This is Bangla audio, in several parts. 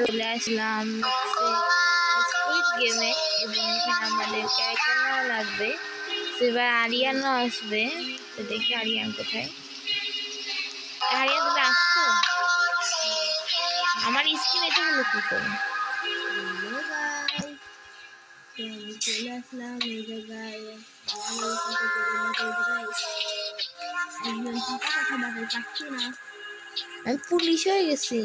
চলে আসলাম স্কুইড গেমে এবং এখানে আমাদের ক্যারেক্টার নেওয়া লাগবে। তো এবার আরিয়ানও আসবে, তো দেখি আরিয়ান কোথায়। আরিয়ান তুমি আসছো? আমার স্ক্রিন এটা হলো কি করে? চলে আসলাম এই জায়গায়। আমি পুলিশ হয়ে গেছি।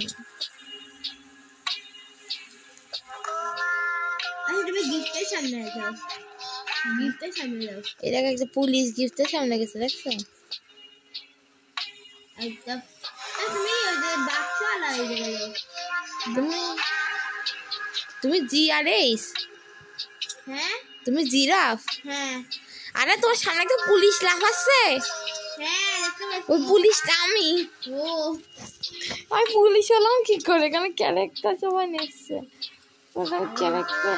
তুমি গিফটের সামনে যাও, গিফটের সামনে যাও। এটা একটা পুলিশ গিফটের সামনে গেছে, দেখছো? তুমি ওই যে বাক্সওয়ালা এই জায়গায় যাও। তুমি জিআরএস? হ্যাঁ। তুমি জিরাফ? হ্যাঁ। আরে তোমার সামনে একটা পুলিশ লাফাচ্ছে। হ্যাঁ, ওই পুলিশটা আমি। আমি পুলিশ হলাম কি করে? কারণ ক্যারেক্টার সবাই নিচ্ছে। ক্যারেক্টার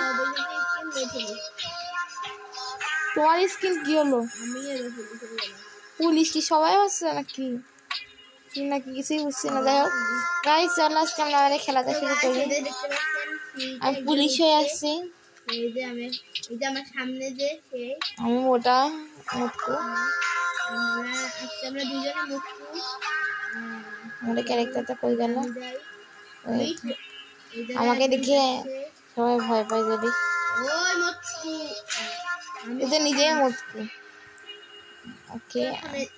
তোমার স্কিন কি হলো? পুলিশ কি সবাই হচ্ছে নাকি নাকি কিছুই বুঝছি না। যাই হোক গাইস, চলো আজকে আমরা খেলাটা শুরু করি। আমি পুলিশ হয়ে আসছি। আমার সামনে যে আমি মোটা মুটকু। আমরা দুজনে মুটকু। আমাদের ক্যারেক্টারটা কই গেল? আমাকে দেখে সবাই ভয় পায় যদি। ওই মুটকু, এটা নিজেই মুটকু। ওকে,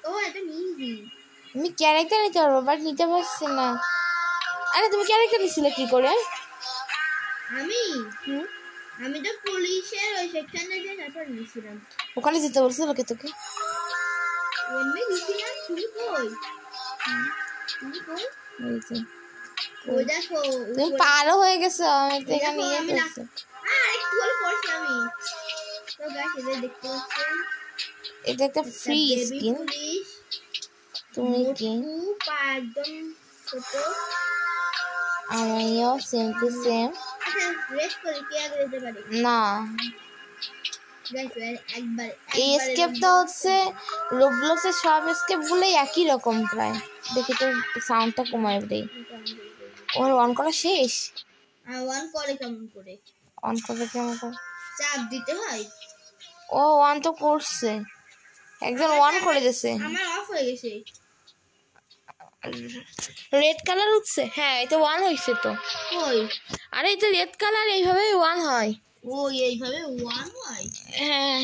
ও এটা নিবি। আমি ক্যারেক্টার নিতে পারবো বাট নিতে পারছি না। আরে তুমি ক্যারেক্টার নিছিলে কি করে? আমি তো পুলিশের ওই সেকশনে যে তারপর নিছিলাম। ওখানে যেতে বলছিল কে তোকে? এমনি নিছিলাম। তুমি কই? এই যে ওই দেখো তুমি পারও হয়ে গেছো। আমি তো এখানে নিয়ে গেছি। একটু হলে পড়ছি আমি। তো গাইস এটা দেখতে পাচ্ছেন, এটা একটা ফ্রি স্কিন। তুমি কি? একদম ছোট। আমিও সেম টু সেম। আচ্ছা রেস করে কি আগে যেতে পারি না। গাইস একবার এই স্কেপটা হচ্ছে রোবলক্সের সব স্কেপ গুলোই একই রকম প্রায়। দেখি তো সাউন্ডটা কমায় দেই। ওর অন করা শেষ? অন করে কেমন করে? অন করে কেমন করে? চাপ দিতে হয়। ও অন তো করছে, একজন অন করে দিয়েছে। আমার অফ হয়ে গেছে। রেড কালার উঠছে। হ্যাঁ এটা ওয়ান হয়েছে তো। কই? আরে এটা রেড কালার এইভাবে ওয়ান হয়। ও এইভাবে ওয়ান হয়? হ্যাঁ,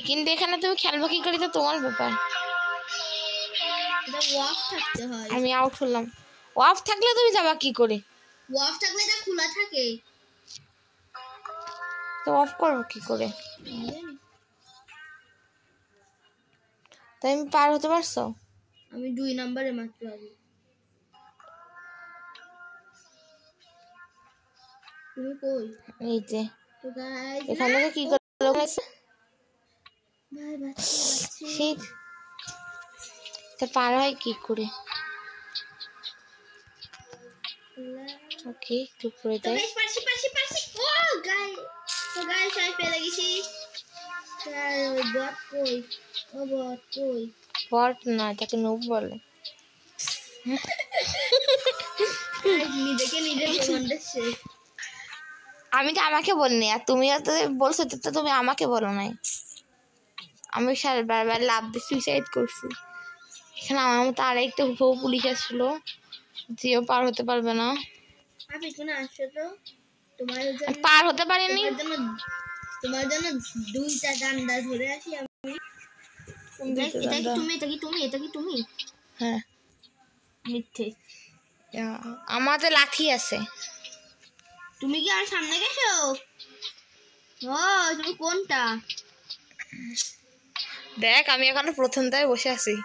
কিন্তু এখানে তুমি খেলবো কি করে তো তোমার ব্যাপার। এটা অফ থাকতে হয়। আমি আউট হলাম। অফ থাকলে তুমি যাবা কি করে? অফ থাকলে এটা খোলা থাকে তো অফ করবো কি করে? তাই আমি পার হতে পারছো? আমি 2 নম্বরে মাত্র আছি। তুমি কই? এই যে তো গাইস এখানে কি করে? ভাই বাচ্চা শীত তা পার হয় কি করে? ওকে একটু পরে তো যাই। গাইস পারছি। ও গাইস, তো গাইস আমি পেয়ে গেছি। স্যার ওই বট কই? ও বট কই? বট না, তাকে নুব বলে। নিজেকে নিজে প্রমাণ দিচ্ছে। আমি তো আমাকে বলিনি, আর তুমিও তো বলছো তো, তুমি আমাকে বলো নাই। আমি বারবার লাভ দিয়ে সুইসাইড করছি। এখানে আমার মতো আর একটা পুলিশ আসলো, যেও পার হতে পারবে না। আপনি কোন আসছো তো? তোমার জন্য পার হতে পারিনি। তোমার জন্য 2টা ডান্ডা ধরে আসি আমি। এটা কি তুমি? হ্যাঁ মিথ্যে। আমাদের লাঠি আছে। তুমি কি আর সামনে গেছো? ও তুমি কোনটা? দেখ আমি এখনো প্রথমটায় বসে আছি।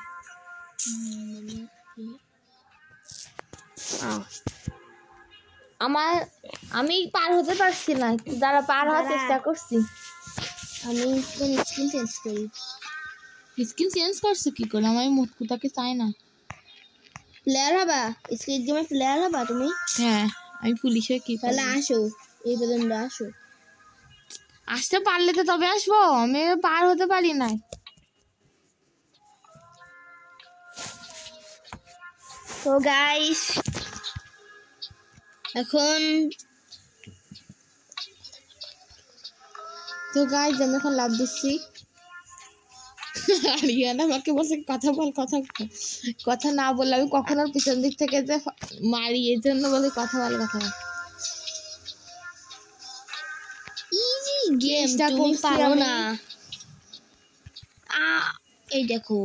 আমি পার হতে পারছি না, যারা পার হওয়ার চেষ্টা করছি। আমি স্কিন চেঞ্জ করি। স্কিন চেঞ্জ করছো কি করে? আমি মুটকুটাকে চাই না। প্লেয়ার হবা? স্কিন গেমে প্লেয়ার হবা তুমি? হ্যাঁ আমি পুলিশ হয়ে কি তাহলে আসো, এই পর্যন্ত আসো। আসতে পারলে তো তবে আসবো, আমি পার হতে পারি না। তো গাইস এখন তো গাইস আমি এখন লাভ দিচ্ছি। আরিয়ানা আমাকে বলছে কথা বল, কথা না বললে আমি কখনো পিছন দিক থেকে যে মারি, এর জন্য বলে কথা বল। ইজি গেম, চেষ্টা তুমি করছি পারো আমি। না। এই দেখো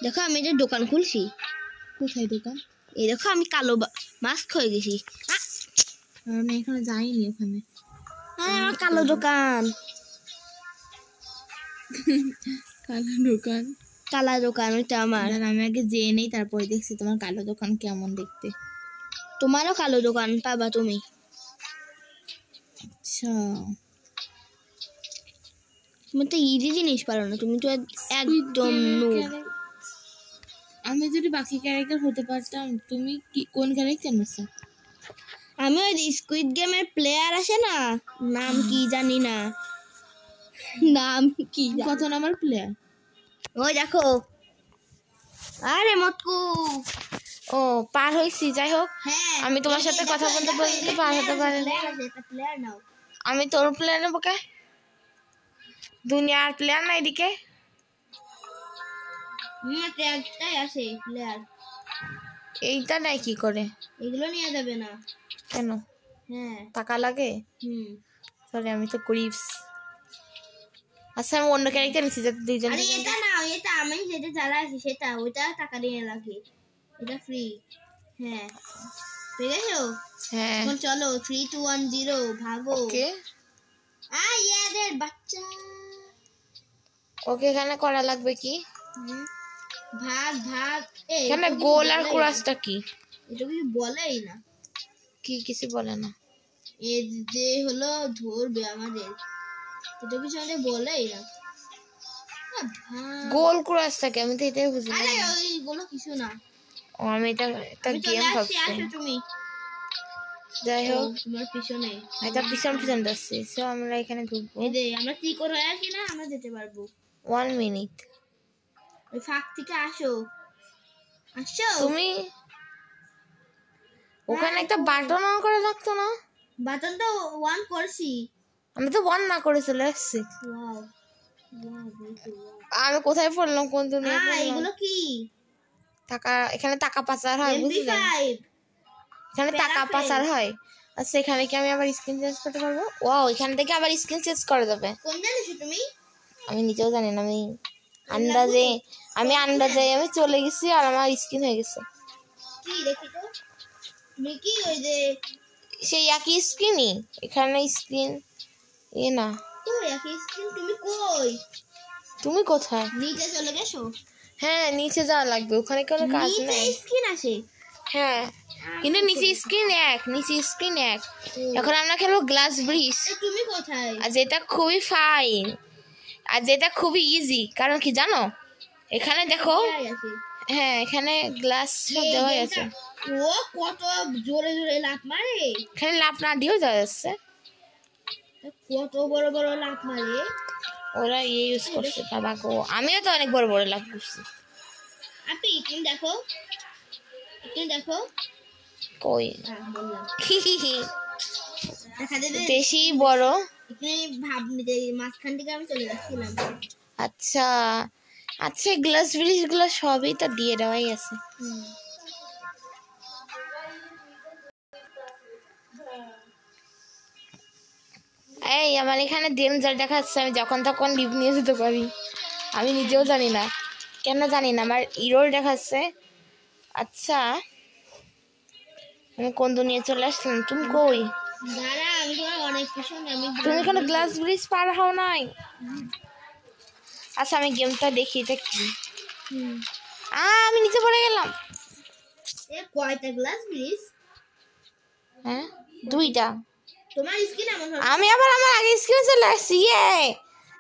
দেখো আমি যে দোকান খুলছি। কোথায় দোকান? এই দেখো আমি কালো মাস্ক হয়ে গেছি। আমি এখানে যাইনি ওখানে। আমার কালো দোকান, কালা দোকান ওইটা আমার। আমি আগে যেয়ে নেই, তারপরে দেখছি তোমার কালো দোকান কেমন দেখতে। তোমারও কালো দোকান পাবা তুমি। আচ্ছা তুমি তো ইজি জিনিস পারো না, তুমি তো একদম noob। আমি যদি বাকি ক্যারেক্টার হতে পারতাম। তুমি কি কোন ক্যারেক্টার নিছো? আমি ওই স্কুইড গেমের প্লেয়ার আসে না, নাম কি জানি না, নাম কি কত নাম্বার প্লেয়ার? ওই দেখো। আরে মতকু, ও পার হইছি। যাই হোক, হ্যাঁ আমি তোমার সাথে কথা বলতে বলতে পার হতে পারিনি। প্লেয়ার নাও। আমি তোর প্লেয়ার নেবো কে? দুনিয়ার প্লেয়ার না এদিকে? একটাই আছে প্লেয়ার। এইটা নেয় কি করে? এগুলো নিয়ে যাবে না। কেন? হ্যাঁ টাকা লাগে? সরি, আমি তো গরিবস। আচ্ছা আমি অন্য ক্যারেক্টার নিচ্ছি যাতে দুইজন। আরে এটা না, এটা আমি যেটা চালাচ্ছি সেটা, ওইটা টাকা দিয়ে লাগে, এটা ফ্রি। হ্যাঁ ঠিক আছে। হ্যাঁ এখন চলো 3 2 1 0 ভাগো। ওকে ইয়াদের বাচ্চা। ওকে, এখানে করা লাগবে কি? ভাগ ভাগ। এখানে গোল আর ক্রসটা কি? এটা কিছু বলেই না। কি কিছু বলে না? এ যে হলো ধরবে আমাদের, এটা কিছু আমাদের বলেই না। গোল ক্রসটা কি? আমি তো এটাই বুঝি না। আরে ওইগুলো কিছু না। ও আমি এটা একটা গেম ভাবছি। আসো তুমি। যাই হোক, তোমার পিছনে এটা পিছন যাচ্ছে। সো আমরা এখানে ঢুকবো। এই যে আমরা কি করে আসি না, আমরা যেতে পারবো। 1 মিনিট। ওই ফাঁক থেকে আসো, আসো। তুমি ওখানে একটা বাটন অন করে রাখতো না? বাটন তো 1 করছি। আমি তো 1 না করে চলে আসছি। ওয়াও আমি কোথায় পড়লাম? কোন দুনিয়ায় পড়লাম? এগুলো কি? টাকা, এখানে টাকা পাচার হয় বুঝলেন? এখানে টাকা পাচার হয়। আচ্ছা এখানে কি আমি আবার স্ক্রিন চেঞ্জ করতে পারবো? ওয়াও, এখান থেকে আবার স্ক্রিন চেঞ্জ করা যাবে। কোন জানিস তুমি? আমি নিজেও জানি না। আন্দাজে আমি চলে গেছি আর আমার স্ক্রিন হয়ে গেছে। কি দেখি তো, তুমি কি ওই যে সেই একই স্ক্রিনই এখানে স্ক্রিন না। কই একই স্ক্রিন? তুমি কই? তুমি কোথায়? নিচে চলে গেছো? হ্যাঁ নিচে যাওয়া লাগবে, ওখানে কোনো কাজ নেই। নিচে স্ক্রিন আছে। হ্যাঁ কিন্তু নিচে স্ক্রিন এক। এখন আমরা খেলবো গ্লাস ব্রিজ। তুমি কোথায়? আর যেটা খুবই ফাইন আর যেটা খুবই ইজি। কারণ কি জানো, এখানে দেখো। হ্যাঁ এখানে গ্লাস সব দেওয়া আছে। ও কত জোরে জোরে লাফ মারে। এখানে লাফ না দিয়েও যাওয়া যাচ্ছে। কত বড় বড় লাফ মারে ওরা ইউজ করছে বাবা গো। আমিও তো অনেক বড় বড় লাফ করছি। আপনি তুমি দেখো, কই বললাম বেশি বড়। মাঝখান থেকে আমি চলে যাচ্ছিলাম। আচ্ছা আচ্ছা, গ্লাস ব্রিজ গুলো সবই তো দিয়ে দেওয়াই আছে। এই আমার এখানে ডেঞ্জার দেখাচ্ছে, আমি যখন তখন লিভ নিয়ে যেতে পারি। আমি নিজেও জানি না কেন, আমার ইরোর দেখাচ্ছে। আচ্ছা আমি কোন দুনিয়া চলে আসলাম? তুমি কই? তুমি এখানে গ্লাস ব্রিজ পার হও নাই? আচ্ছা আমি গেমটা দেখি এটা কি। আমি নিচে পড়ে গেলাম। কয়টা গ্লাস ব্রিজ? হ্যাঁ 2টা। তোমার স্কিন এমন হবে। আমি আবার আমার আগে স্ক্রিনে চলে আসছি।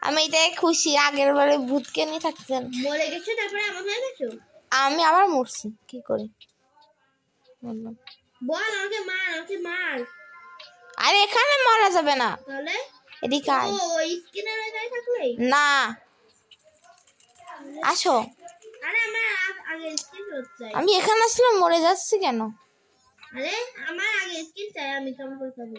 আমি এটাই খুশি। আগের বারে ভূতকে নিয়ে থাকতেন, মরে গেছো, তারপরে এমন হয়ে গেছো। আমি আবার মরছি কি করে বললাম। বল আমাকে মার। আরে এখানে মারা যাবে না, তাহলে এদিকে আয়। ওই স্কিনের ওই জায়গায় থাকলেই না আসো। আরে আমার আগে স্কিন ফেরত চাই। আমি এখানে আসলে মরে যাচ্ছি কেন? আরে আমার আগে স্কিন চাই, আমি কেমন করে পাবো?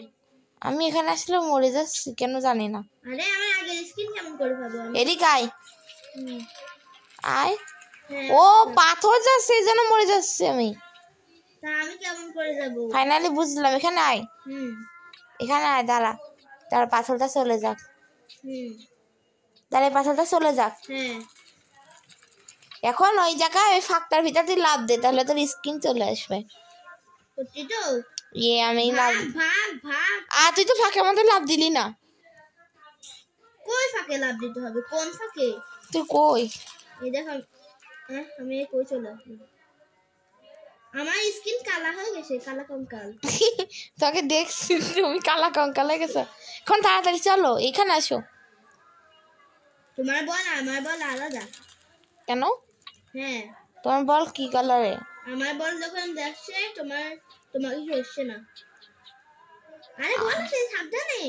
আমি এখানে আসলে মরে যাচ্ছি কেন জানি না। আরে আমার আগে স্কিন কেমন করে পাবো আমি? এদিকে আয়, হুম, আয়। হ্যাঁ, ও পাথর যাচ্ছে এই জন্য মরে যাচ্ছি আমি। তা আমি কেমন করে যাব? ফাইনালি বুঝলাম, এখানে আয়, হুম এখানে আয়, দাঁড়া দাঁড়া, পাথরটা চলে যাক, হুম দাঁড়া এই পাথরটা চলে যাক। হ্যাঁ, এখন ওই জায়গায় ওই ফাঁকটার ভিতর তুই লাফ দে, তাহলে তোর স্কিন চলে আসবে। সত্যি তো? ইয়ে আমি লাভ, ভাগ ভাগ ভাগ। তুই তো ফাঁকের মধ্যে লাফ দিলি না। কই ফাঁকে লাভ দিতে হবে? কোন ফাঁকে? তুই কই? এই দেখো, আমি এই কই চলে আসলাম। আমার স্কিন কালা হয়ে গেছে, কালা কঙ্কাল। তোকে দেখছি তুমি কালা কঙ্কাল হয়ে গেছো। এখন তাড়াতাড়ি চলো, এখানে আসো। তোমার বল আমার বল আলাদা। কেন? হ্যাঁ, তোমার বল কি কালারে? আমার বল যখন দেখছে তোমার কিছু হচ্ছে না। আরে বল সে সাবধানে।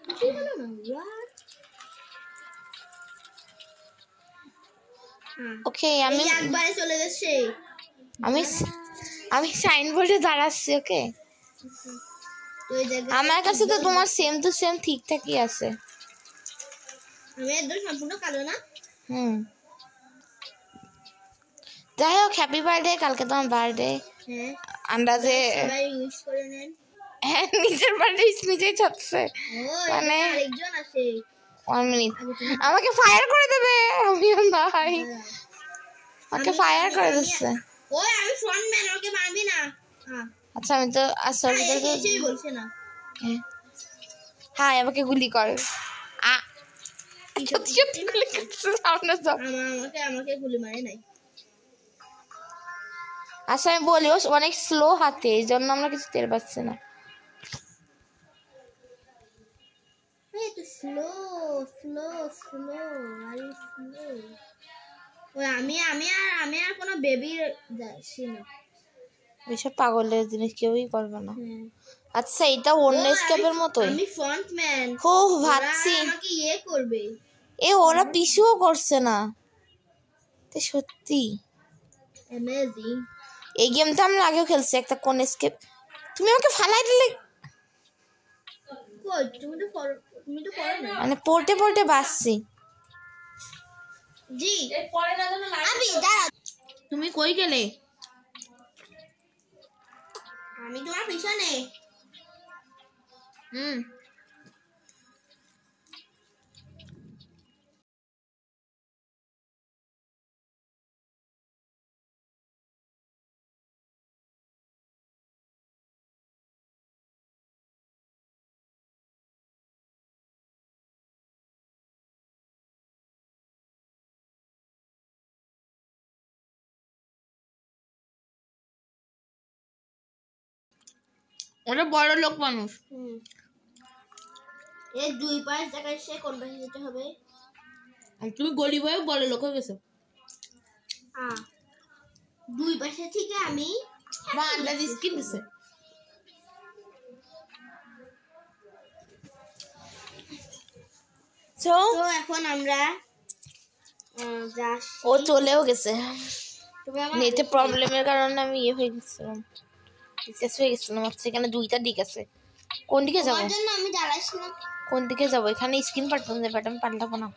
কিছুই হলো না। What? ওকে আমি আমি একবারে চলে গেছে। আমি আমি সাইনবোর্ডে দাঁড়াচ্ছি। ওকে, তো এই জায়গায় আমার কাছে তো তোমার সেম টু সেম ঠিকঠাকই আছে। আমি একদম সম্পূর্ণ কালো না। হুম, যাই হোক, হ্যাপি বার্থডে, কালকে তোমার বার্থডে। হ্যাঁ, আন্দাজে সবাই উইশ করে নেন। হ্যাঁ, নিজের বার্থডে নিজেই ছাড়ছে। ও মানে এখানে আরেকজন আছে। 1 মিনিট, আগে তুমি আমাকে ফায়ার করে দেবে। আমিও নাই, দাঁড়াও। আমাকে ফায়ার করে দিচ্ছে। ওই আমি ফ্রন্ট ম্যান, ওকে মারবি না। আচ্ছা আমি তো আসলে এই কিছুই বলছে না। হ্যাঁ, আমাকে গুলি কর। আ সত্যি সত্যি গুলি করছে, সামনে যাও। আমাকে গুলি মারে নাই। আচ্ছা আমি বলি, ও অনেক স্লো হাতে, এই জন্য আমরা কিছু টের পাচ্ছি না। এই তো স্লো স্লো স্লো আরে স্লো। ওই আমি আর কোনো বেবি যাচ্ছি না। এইসব পাগলের জিনিস কেউই করবে না। হ্যাঁ। আচ্ছা এটা অন্য স্কেপের মতোই। আমি ফ্রন্ট ম্যান। হো ভাবছি আমাকে করবে। ওরা পিছুও করছে না। তো সত্যি অ্যামেজিং। এই গেমটা আমরা আগেও খেলছি, একটা কোন স্কেপ। তুমি আমাকে ফালাই দিলে। কই তুমি তো করো না। মানে পড়তে পড়তে বাসছি। জি আমি দাঁড়া। তুমি কই গেলে? আমি তোমার পিছনে। হুম, ওরা বড় লোক মানুষ। এই দুই পাশ জায়গায় সে কোন পাশে যেতে হবে? আর তুমি গরিব হয়ে বড় লোক হয়ে গেছো। দুই পাশে থেকে আমি বা আন্দাজ স্কিন দিছে। তো এখন আমরা ও চলেও গেছে। তুমি আমার নেটে প্রবলেমের কারণে আমি হয়ে গেছিলাম, শেষ হয়ে গেছিলাম। আচ্ছা এখানে দুইটা দিক আছে, কোন দিকে যাবো? তোমার জন্য আমি দাঁড়াইছিলাম। কোন দিকে যাবো? এখানে স্ক্রিন পাল্টানো যাবে, আমি পাল্টাবো না,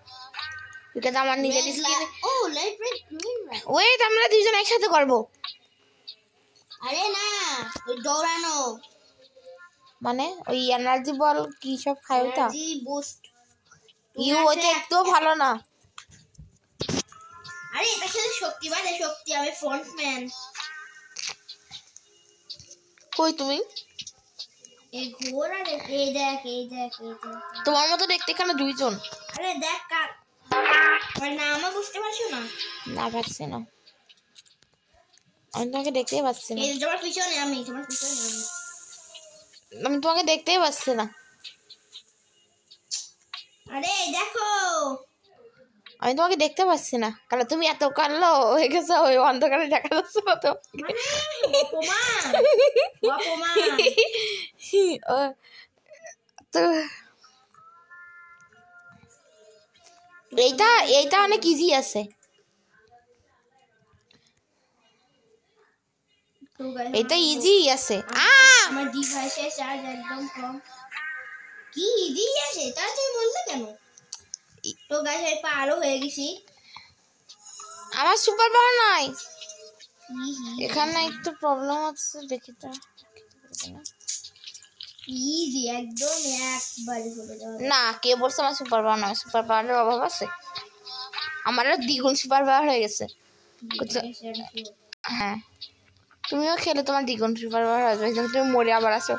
বিকজ আমার নিজের স্ক্রিন। ও light red green light. Wait, আমরা দুইজন একসাথে করবো। আরে না, ওই দৌড়ানো মানে ওই এনার্জি বল কি সব খায় ওটা? Energy boost. ওটা একটু ভালো না। আরে এটা শুধু শক্তি বাড়ে, শক্তি। আমি ফ্রন্ট ম্যান। কই তুমি? এই ঘোর আরে এই দেখ তোমার মতো দেখতে এখানে দুইজন। আরে দেখ কার নামও বুঝতে পারছো না? না পারছি না, আমি তোমাকে দেখতেই পাচ্ছি না। এই তোমার পিছনে আমি আমি তোমাকে দেখতেই পাচ্ছি না। আরে দেখো, আমি তোমাকে দেখতে পাচ্ছি না, কারণ তুমি এত কালো হয়ে গেছো, ওই অন্ধকারে দেখা যাচ্ছে না তো। তো এইটা অনেক ইজি আছে। তো গাইস এটা ইজি আছে। আমার ডিভাইসে চার্জ একদম কম। কি ইজি আছে তাই তুই বললে কেন? তো গাইস আমি পারও হয়ে গেছি। আমার সুপার পাওয়ার নাই এখানে, একটু প্রবলেম আছে দেখি তো। ইজি একদম একবারে চলে যাবে। না, কে বলছে আমার সুপার পাওয়ার নাই? সুপার পাওয়ারের অভাব আছে? আমার দ্বিগুণ সুপার পাওয়ার হয়ে গেছে। হ্যাঁ, তুমিও খেলে তোমার দ্বিগুণ সুপার পাওয়ার হয়ে যাবে, তুমি মরে আবার আসো।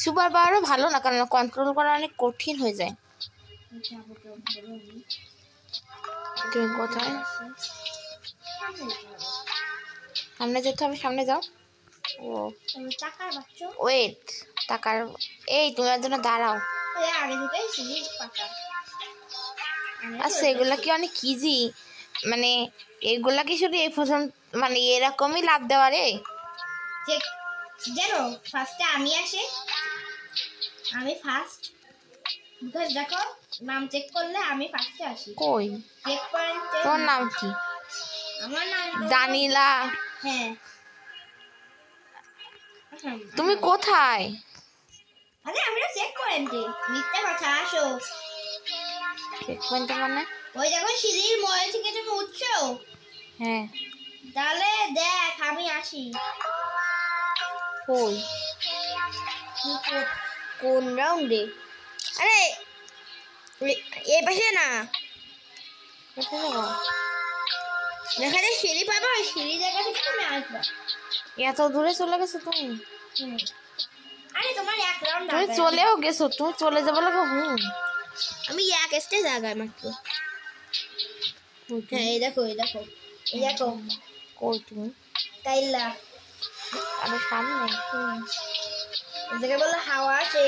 সুপার পাওয়ারও ভালো না, কারণ কন্ট্রোল করা অনেক কঠিন হয়ে যায়। তুমি কোথায়? সামনে যেতে হবে, সামনে যাও। ও টাকার বাচ্চা ওয়েট, টাকার, এই তুমি আর জন্য দাঁড়াও। আগে থেকেই সিঁড়ি পাকা। আচ্ছা, এগুলা কি অনেক ইজি? মানে এগুলা কি শুধু এই পর্যন্ত মানে এরকমই লাভ দেওয়া রে? জানো ফার্স্টে আমি আসে, আমি ফার্স্ট, বিকজ দেখো নাম চেক করলে আমি ফার্স্টে আসি। কই চেক পয়েন্টে তোমার নাম কি? আমার নাম দানিলা। হ্যাঁ। তুমি কোথায়? আরে আমরা চেক পয়েন্টে। মিথ্যা কথা, আসো। চেক পয়েন্ট মানে? ওই দেখো সিঁড়ির মোড় থেকে তুমি উঠছো। হ্যাঁ, তাহলে দেখ আমি আসি। কই কোন রাউন্ডে? আরে এই পাশে না, কোথায় যাবো? যেখানে সিঁড়ি পাবা ওই সিঁড়ি জায়গা থেকে তুমি আসবা। এত দূরে চলে গেছো তুমি? আরে তোমার এক রাউন্ড তুমি চলেও গেছো, তুমি চলে যাবো লাগে। আমি এক স্টেজ আগাই মাত্র। হ্যাঁ এই দেখো এই দেখো এই দেখো। কই তুমি? তাইলা আরে সামনে। এটাকে বলে হাওয়া আছে।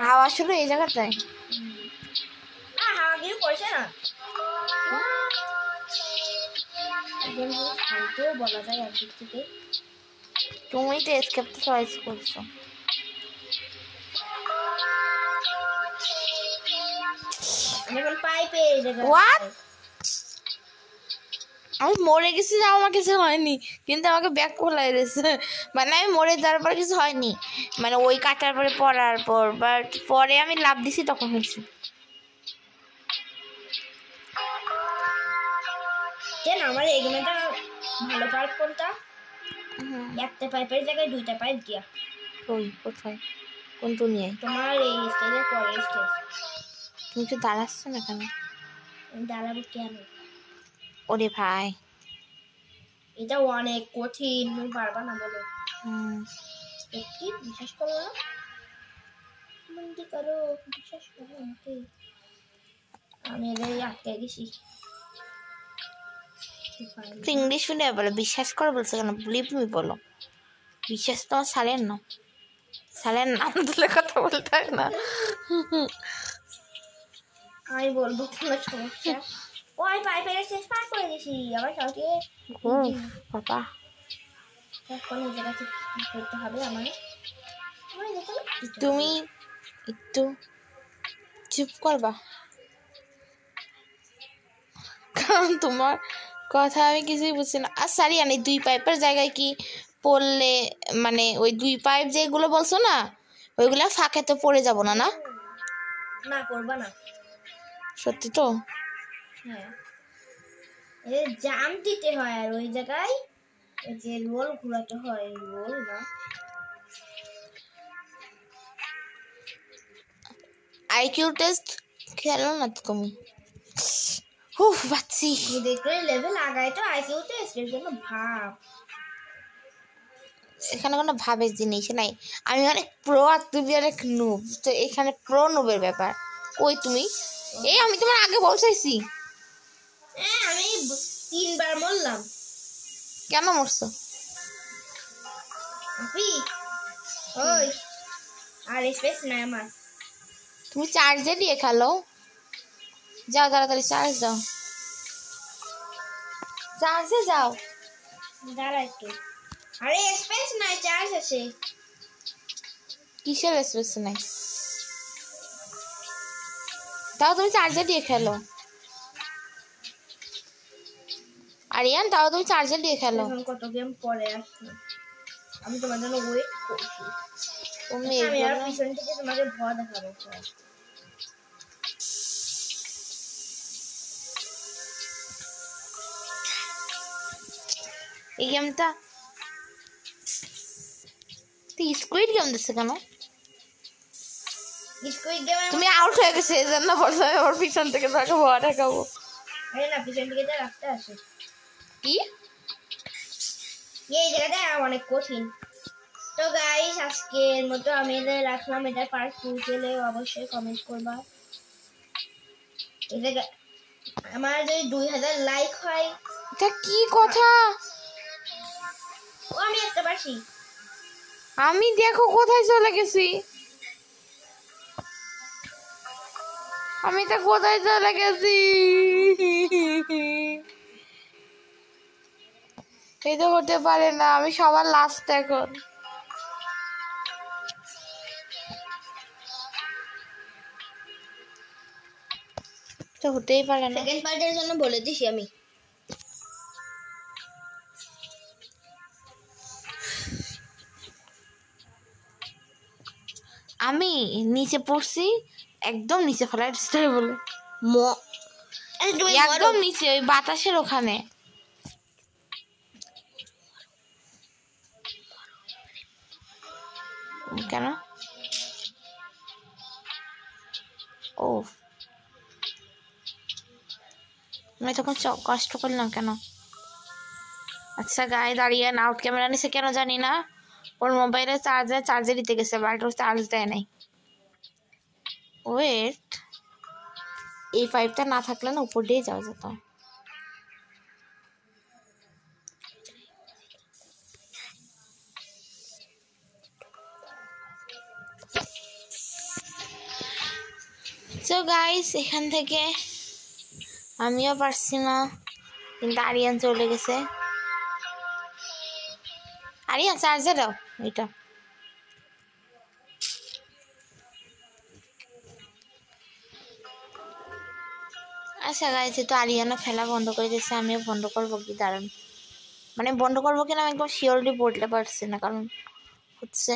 হাওয়া শুধু এই জায়গাটায়? হাওয়া কিছু পড়ছে না, শান্ত বলা যায় একদিক থেকে। তুমি তো এসকেপটা চয়েস করছো। এখন পাইপে হোয়াট? আমি মরে গেছি, যাও আমার কিছু হয়নি, কিন্তু আমাকে ব্যাক খোলাই দিয়েছে। মানে আমি মরে যাওয়ার পর কিছু হয়নি, মানে ওই কাটার পরে পড়ার পর, বাট পরে আমি লাভ দিছি তখন হয়েছে। কেন আমার এই গেমটা ভালো পার্ট কোনটা? একটা পাইপের জায়গায় দুইটা পাইপ দিয়া। কই কোথায় কোন দুনিয়ায়? তোমার এই স্টেজের পরের স্টেজ। তুমি তো দাঁড়াচ্ছ না কেন? দাঁড়াবো কেন? ওরে ভাই, এটা অনেক কঠিন, তুমি পারবা না বলো? সত্যি বিশ্বাস করো না? মন্দি করো, বিশ্বাস করো আমাকে। আমি এদের আটকে গেছি। ইংলিশ শুনে বলো, বিশ্বাস করো বলছো কেন? বিলিভ মি বলো। বিশ্বাস তোমার সালের না, সালের নাম দিলে কথা বলতে হয় না। আমি বলবো কোনো সমস্যা। ও আমি পাইপের শেষ পার করে গেছি আবার কাউকে। বাবা এখন এই জায়গাতে কি করতে হবে আমার? তুমি একটু চুপ করবা, কারণ তোমার কথা আমি কিছুই বুঝছি না। আর সারি আনি দুই পাইপের জায়গায় কি পড়লে, মানে ওই দুই পাইপ যেগুলো বলছো না, ওইগুলা ফাঁকে তো পড়ে যাব না? না না করবা না। সত্যি তো? হ্যাঁ, এই জাম দিতে হয় আর ওই জায়গায় যে রোল ঘোরাতে হয়, রোল না। আইকিউ টেস্ট খেলো না তো তুমি? বাচ্চি দেখলে লেভেল আগায় তো আইকিউ টেস্ট এর জন্য ভাব। এখানে কোনো ভাবের জিনিস নাই। আমি অনেক প্রো আর তুমি অনেক নুব, তো এখানে প্রো নুবের ব্যাপার। কই তুমি? এই আমি তোমার আগে বলছাইছি। আমি 3 বার মরলাম। কেন মরছো? আপি ওই আর স্পেস নাই আমার। তুমি চার্জে দিয়ে খেলো, যাও তাড়াতাড়ি চার্জ দাও, চার্জে যাও। দাঁড়া একটু, আরে স্পেস নাই, চার্জ আছে। কিসের স্পেস নাই? তাও তুমি চার্জে দিয়ে খেলো। আরিয়ান তাও তুমি চার্জার দিয়ে খেলো। এখন কত গেম পরে আসলো, আমি তোমার জন্য ওয়েট করছি। তুমি আমি আর এগুলো পিছন থেকে তোমাকে ভয় দেখাবো। এই গেমটা স্কুইড গেম দিচ্ছে কেন? স্কুইড গেম তুমি আউট হয়ে গেছে এই জন্য বলছো ওর পিছন থেকে তাকে ভয় দেখাবো। আরে না, পিছন থেকে যা রাস্তা আছে, কি এই জায়গাটা অনেক কঠিন। তো গাইস আজকের মতো আমি এদের রাখলাম, এটা পার্ট 2 পেলে অবশ্যই কমেন্ট করবা। এটা আমার যদি 2000 লাইক হয়, এটা কি কথা? ও আমি একটা পারছি। আমি দেখো কোথায় চলে গেছি, আমি তো কোথায় চলে গেছি। এটা হতে পারে না, আমি সবার লাস্ট এখন। এটা হতেই পারে না। সেকেন্ড পার্টের জন্য বলে দিছি আমি। আমি নিচে পড়ছি, একদম নিচে ফ্লাইট স্টাইল বলে একদম নিচে ওই বাতাসের ওখানে। কেন? ও আমি তখন কষ্ট করলাম কেন? আচ্ছা গায়ে দাঁড়িয়ে আউট ক্যামেরা নিছে কেন জানি না, ওর মোবাইলে চার্জে দিতে গেছে বাট ওর চার্জ দেয় নাই। ওয়েট, এই পাইপটা না থাকলে না উপর দিয়ে যাওয়া যেত। সো গাইস এখান থেকে আমিও পারছি না, কিন্তু আরিয়ান চলে গেছে। আরিয়ান চার্জে দাও এটা। আচ্ছা গাইস তো আরিয়ানও খেলা বন্ধ করে দিয়েছে, আমিও বন্ধ করবো কি দাঁড়ান, মানে বন্ধ করবো কিনা আমি একদম শিওরলি বলতে পারছি না, কারণ হচ্ছে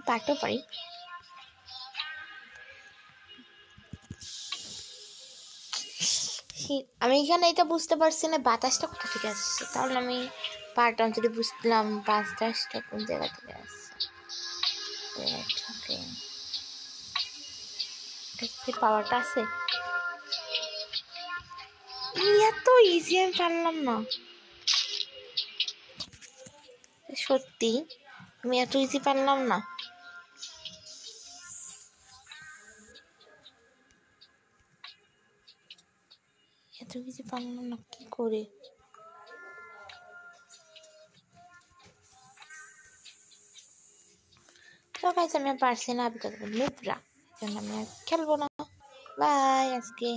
পারতেও পারি। আমি এখানে এটা বুঝতে পারছি না বাতাসটা কোথা থেকে আসছে, তাহলে আমি পারতাম যদি বুঝলাম বাতাসটা কোন জায়গা থেকে আসছে। পাওয়ারটা আছে, এত ইজি আমি পারলাম না সত্যি, আমি এত ইজি পারলাম না। এত কিছু পারলাম না কি করে? তো গাইস আমি আর পারছি না, আমি নুবরা, জন্য আমি আর খেলবো না। বাই আজকে।